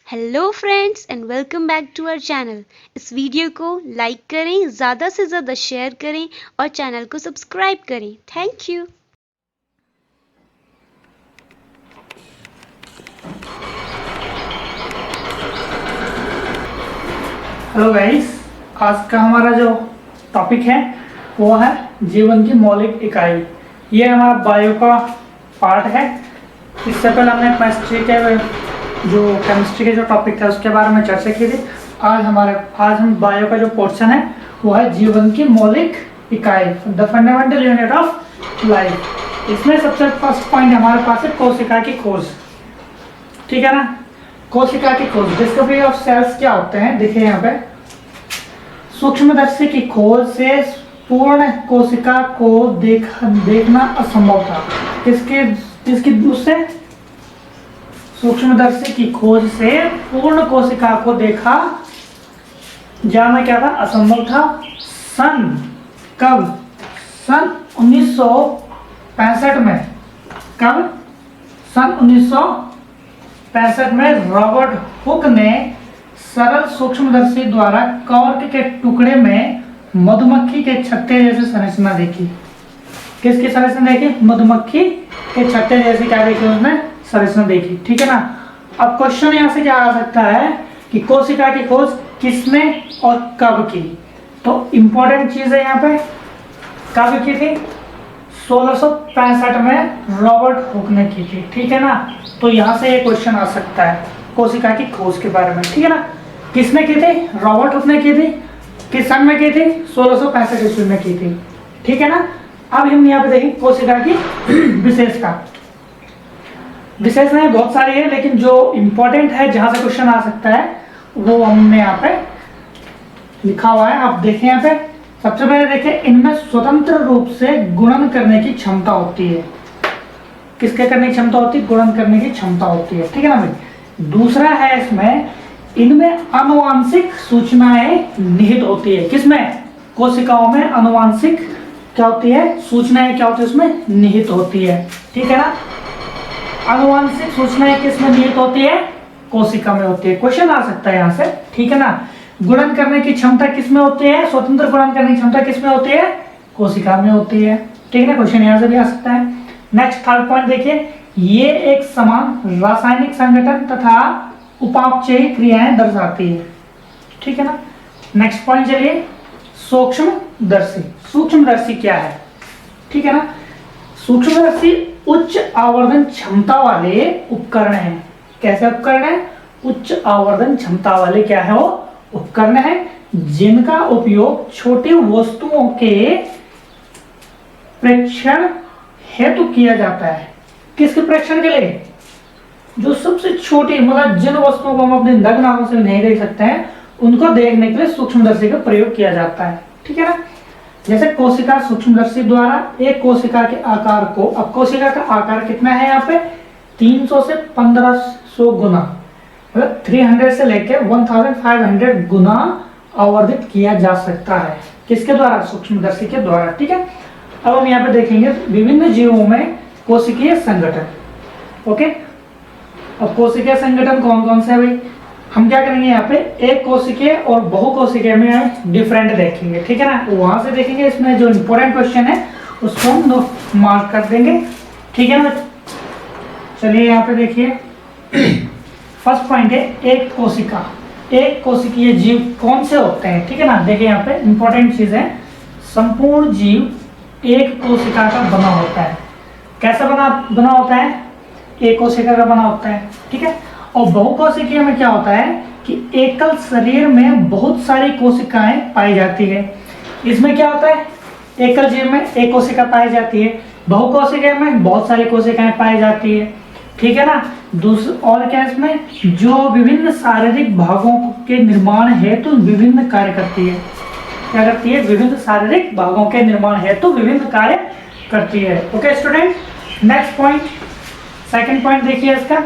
Hello friends and welcome back to our channel. इस video को like करें, ज़्यादा से ज़्यादा शेयर करें और चैनल को सब्सक्राइब करें। Thank you. हेलो गाइस, आज का हमारा जो टॉपिक है वो है जीवन की मौलिक इकाई। ये हमारा बायो का पार्ट है। इससे पहले हमने केमिस्ट्री के जो टॉपिक था उसके बारे में चर्चा की थी। आज हम बायो का जो पोर्शन है वो है जीवन की मौलिक इकाई, the fundamental unit of life. इसमें सबसे फर्स्ट पॉइंट हमारे पास है कोशिका की खोज। ठीक है ना, कोशिका की खोज, डिस्कवरी ऑफ सेल्स क्या होते हैं देखिए यहाँ पे। सूक्ष्मदर्शी की खोज से पूर्ण कोशिका को देखना असंभव था। किसकी उससे सूक्ष्मदर्शी की खोज से पूर्ण कोशिका को देखा जाना क्या था, असंभव था। सन 1965 में। कब? सन 1965 में रॉबर्ट हुक ने सरल सूक्ष्मदर्शी द्वारा कॉर्क के टुकड़े में मधुमक्खी के छत्ते जैसे संरचना देखी। किसकी संरचना देखी? मधुमक्खी के छत्ते जैसी क्या देखी उसने? संरचना देखी। ठीक है ना। अब क्वेश्चन यहाँ से क्या आ सकता है कि कोशिका की खोज किसने और कब की? तो इंपॉर्टेंट चीज है यहाँ पे, कब की थी? 1665 में रॉबर्ट हुक ने की थी। ठीक है ना। तो यहाँ से ये क्वेश्चन आ सकता है कोशिका की खोज के बारे में। ठीक है ना। किसने की थी? रॉबर्ट हुक ने की थी। किस सन में की थी? 1665 ईस्वी में की थी। ठीक है ना। अब हम यहाँ पे देखें कोशिका की विशेषता। विशेषताएं बहुत सारी है, लेकिन जो इंपॉर्टेंट है जहां से क्वेश्चन आ सकता है वो हमने यहाँ पे लिखा हुआ है। आप देखें यहाँ पे, सबसे पहले देखें, इनमें स्वतंत्र रूप से गुणन करने की क्षमता होती है। किसके करने की क्षमता होती है? गुणन करने की क्षमता होती है। ठीक है ना भाई। दूसरा है इसमें, इनमें आनुवांशिक सूचनाएं निहित होती है। किसमें? कोशिकाओं में आनुवांशिक क्या होती है? सूचनाएं क्या होती है? उसमें निहित होती है। ठीक है ना। आनुवांशिक सूचनाएं किसमें निहित होती है? कोशिका में होती है। क्वेश्चन आ सकता है यहाँ से। ठीक है ना। गुणन करने की क्षमता किसमें होती है? स्वतंत्र गुणन करने की क्षमता किसमें होती है? कोशिका में होती है। ठीक है ना। क्वेश्चन यहाँ से भी आ सकता है। नेक्स्ट थर्ड पॉइंट देखिए, ये एक समान रासायनिक संगठन तथा उपापचयी क्रियाएं दर्शाती है। ठीक है ना। नेक्स्ट पॉइंट चलिए, सूक्ष्मदर्शी। सूक्ष्मदर्शी क्या है? ठीक है ना। सूक्ष्मदर्शी उच्च आवर्धन क्षमता वाले उपकरण हैं। कैसे उपकरण है? उच्च आवर्धन क्षमता वाले क्या है? वो उपकरण है जिनका उपयोग छोटी वस्तुओं के प्रेक्षण हेतु किया जाता है। किसके प्रेक्षण के लिए? जो सबसे छोटी, मतलब जिन वस्तुओं को हम अपने नग्न आंखों से नहीं देख सकते हैं उनको देखने के लिए सूक्ष्मदर्शी का प्रयोग किया जाता है। ठीक है ना। जैसे कोशिका सूक्ष्मदर्शी द्वारा एक कोशिका के आकार को, अब कोशिका का आकार कितना है यहाँ पे? 300 से 1500 गुना, मतलब 300 से लेकर 1500 गुना आवर्धित किया जा सकता है। किसके द्वारा? सूक्ष्मदर्शी के द्वारा। ठीक है। अब हम यहाँ पे देखेंगे विभिन्न जीवों में कोशिकीय संगठन। ओके। अब कोशिकीय संगठन कौन कौन से है भाई? हम क्या करेंगे यहाँ पे, एक कोशिकीय और बहुकोशिकीय में डिफरेंट देखेंगे। ठीक है ना। वहां से देखेंगे, इसमें जो इंपॉर्टेंट क्वेश्चन है उसको हम मार्क कर देंगे। ठीक है ना। चलिए यहाँ पे देखिए, फर्स्ट पॉइंट है एक कोशिका। एक कोशिकीय जीव कौन से होते हैं? ठीक है ना। देखिए यहाँ पे इंपॉर्टेंट चीज है, संपूर्ण जीव एक कोशिका का बना होता है। कैसा बना होता है? एक कोशिका का बना होता है। ठीक है। और बहुकोशिकीय में क्या होता है कि एकल शरीर में बहुत सारी कोशिकाएं पाई जाती है। इसमें क्या होता है? एकल जीव में एक कोशिका पाई जाती है, बहुकोशिकीय में बहुत सारी कोशिकाएं पाई जाती है। ठीक है ना। और क्या इसमें, जो विभिन्न शारीरिक भागों के निर्माण हेतु विभिन्न कार्य करती है। क्या करती है? विभिन्न शारीरिक भागों के निर्माण हेतु विभिन्न कार्य करती है। Okay student. Next point, second point देखिए इसका,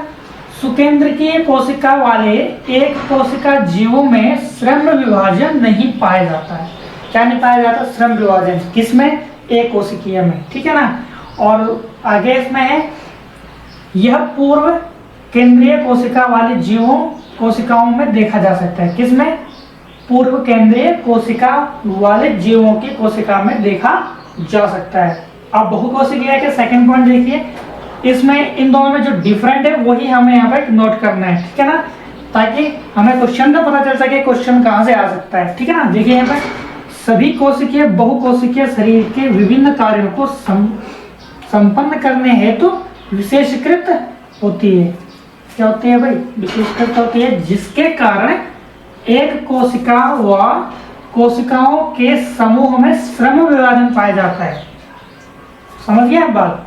सुकेंद्रकीय कोशिका वाले एक कोशिका जीवों में श्रम विभाजन नहीं पाया जाता है। क्या नहीं पाया जाता? श्रम विभाजन। किसमें? एक कोशिकीय में। ठीक है ना। और आगे इसमें है, यह पूर्व केंद्रीय कोशिका वाले जीवों कोशिकाओं में देखा जा सकता है। किसमें? पूर्व केंद्रीय कोशिका वाले जीवों की कोशिका में देखा जा सकता है। अब बहुकोशिकीय के सेकंड पॉइंट देखिए, इसमें इन दोनों में जो डिफरेंट है वही हमें यहाँ पे नोट करना है, ठीक है ना, ताकि हमें क्वेश्चन का पता चल सके क्वेश्चन कहाँ से आ सकता है, ठीक है ना। देखिए यहाँ पे सभी कोशिकीय बहुकोशिकीय शरीर के विभिन्न कार्यों को संपन्न करने हेतु विशेषीकृत होती है। क्या होती है भाई? विशेषीकृत होती है, जिसके कारण एक कोशिका व कोशिकाओं के समूह में श्रम विभाजन पाया जाता है। समझ गए आप बात?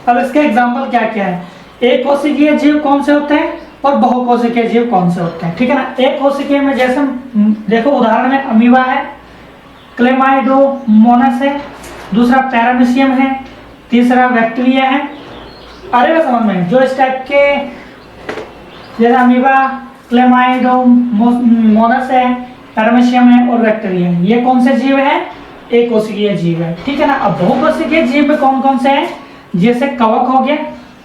अब इसके एग्जाम्पल क्या क्या है? एक कोशिकीय जीव कौन से होते हैं और बहुकोशिकीय जीव कौन से होते हैं, ठीक है ना। एक कोशिकीय में जैसे देखो उदाहरण में अमीबा है, क्लेमाइडोमोनास है, दूसरा पैरामीशियम है, तीसरा बैक्टीरिया है। अरे वो समझ में जो इस टाइप के जैसे अमीबा, क्लेमाइडोमोनास है, पैरामीशियम है और बैक्टीरिया है, ये कौन से जीव है? एक कोशिकीय जीव है, ठीक है ना। अब बहुकोशिकीय जीव में कौन कौन से हैं? जैसे कवक हो गया,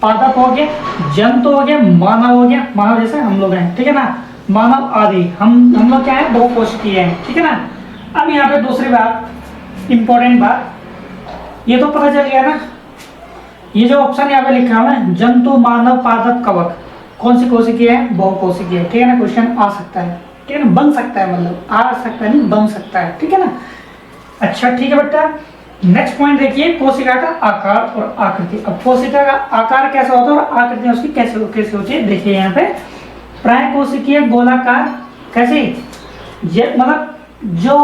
पादप हो गया, जंतु हो गया, मानव हो गया, मानव जैसे हम लोग हैं, ठीक है ना, मानव आदि हम लोग क्या है? बहुकोशिकीय हैं, ठीक है ना। अब यहाँ पे दूसरी बात, इंपॉर्टेंट बात, ये तो पता चल गया ना, ये जो ऑप्शन यहाँ पे लिखा हुआ है जंतु, मानव, पादप, कवक, कौन सी कोशिकीय है? बहुकोशिकीय, ठीक है ना। क्वेश्चन आ सकता है, ठीक है ना, बन सकता है, मतलब आ सकता है नहीं, बन सकता है, ठीक है ना। अच्छा ठीक है बेटा, नेक्स्ट पॉइंट देखिए, कोशिका का आकार और आकृति। अब कोशिका का आकार कैसा होता है और आकृति उसकी कैसे होती है? देखिए यहाँ पे प्राय कोशिकीय गोलाकार, कैसे? ये मतलब जो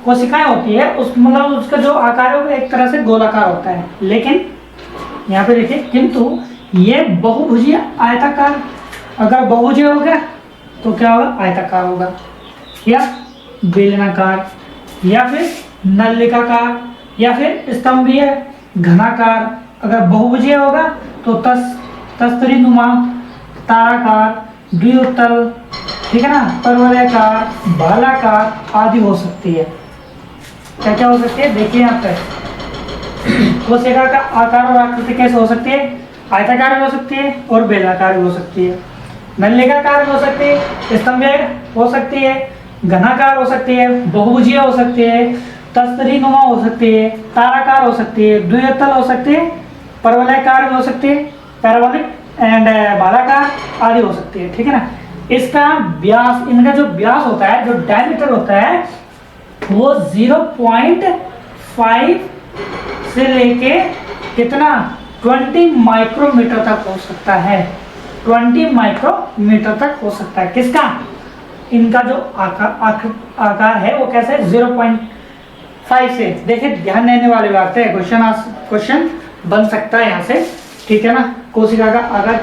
कोशिकाएं होती है उस मतलब उसका जो आकार है वो एक तरह से गोलाकार होता है, लेकिन यहाँ पे देखिए किंतु ये बहुभुजीय आयताकार, अगर बहुभुजीय होगा तो क्या होगा? आयताकार होगा, या बेलनाकार, या फिर नलिकाकार, या फिर स्तंभीय घनाकार। अगर बहुभुजीय होगा तो तस्तरीनुमा, ताराकार, द्वितल, ठीक है ना, परवलयाकार, भालाकार आदि हो सकती है। क्या क्या हो सकती है? देखिए यहाँ पे कोशिका का आकार और आकृति कैसे हो सकती है? आयताकार भी हो सकती है और बेलनाकार भी हो सकती है, नलिकाकार भी हो सकती है, स्तंभीय हो सकती है, घनाकार हो सकती है, बहुभुजीय हो सकती है, तस्तरीनुमा हो सकती है, ताराकार हो सकती है, द्वितल हो सकती है, परवलयाकार भी हो सकती है, पैराबोलिक एंड भालाकार आदि हो सकती है, ठीक है ना। इसका व्यास, इनका जो व्यास होता है, जो डायमीटर होता है, वो 0.5 से लेके कितना 20 माइक्रोमीटर तक हो सकता है। 20 माइक्रोमीटर तक हो सकता है। किसका? इनका जो आकार है वो कैसे? 0.5 से। देखिए ध्यान देने वाली बात है, क्वेश्चन बन सकता है यहाँ से, ठीक है ना। कोशिका का आकार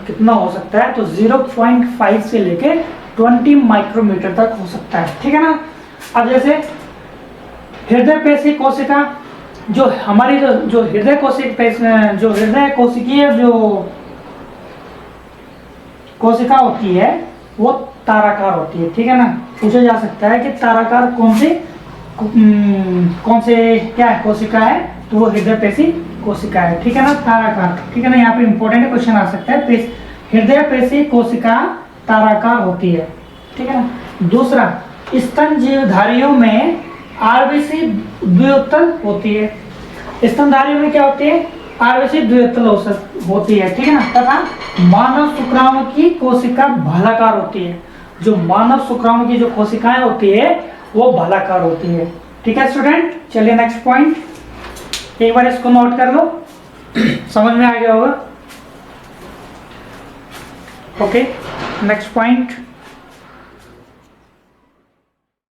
कितना हो सकता है? तो 0.5 से लेके 20 माइक्रोमीटर तक हो सकता है, ठीक है ना। अब जैसे हृदय पेशी कोशिका, जो हमारी जो हृदय कोशिकीय जो कोशिका होती है वो ताराकार होती है, ठीक है ना। पूछा जा सकता है कि ताराकार कौन से क्या है कोशिका है? तो वो हृदय पेशी कोशिका है, ठीक है ना, ताराकार, ठीक है ना। यहाँ पे इंपॉर्टेंट क्वेश्चन आ सकता है, हृदय पेशी कोशिका ताराकार होती है, ठीक है ना। दूसरा, स्तन जीवधारियों में आरबीसी द्वितल होती है। स्तनधारियों में क्या होती है? आरबीसी द्वितल होती है, ठीक है ना। तथा मानव शुक्राणु की कोशिका भालाकार होती है। जो मानव शुक्राणु की जो कोशिकाएं होती है वो भालाकार होती है, ठीक है स्टूडेंट। चलिए नेक्स्ट पॉइंट, एक बार इसको नोट कर लो, समझ में आ गया होगा। Okay next point,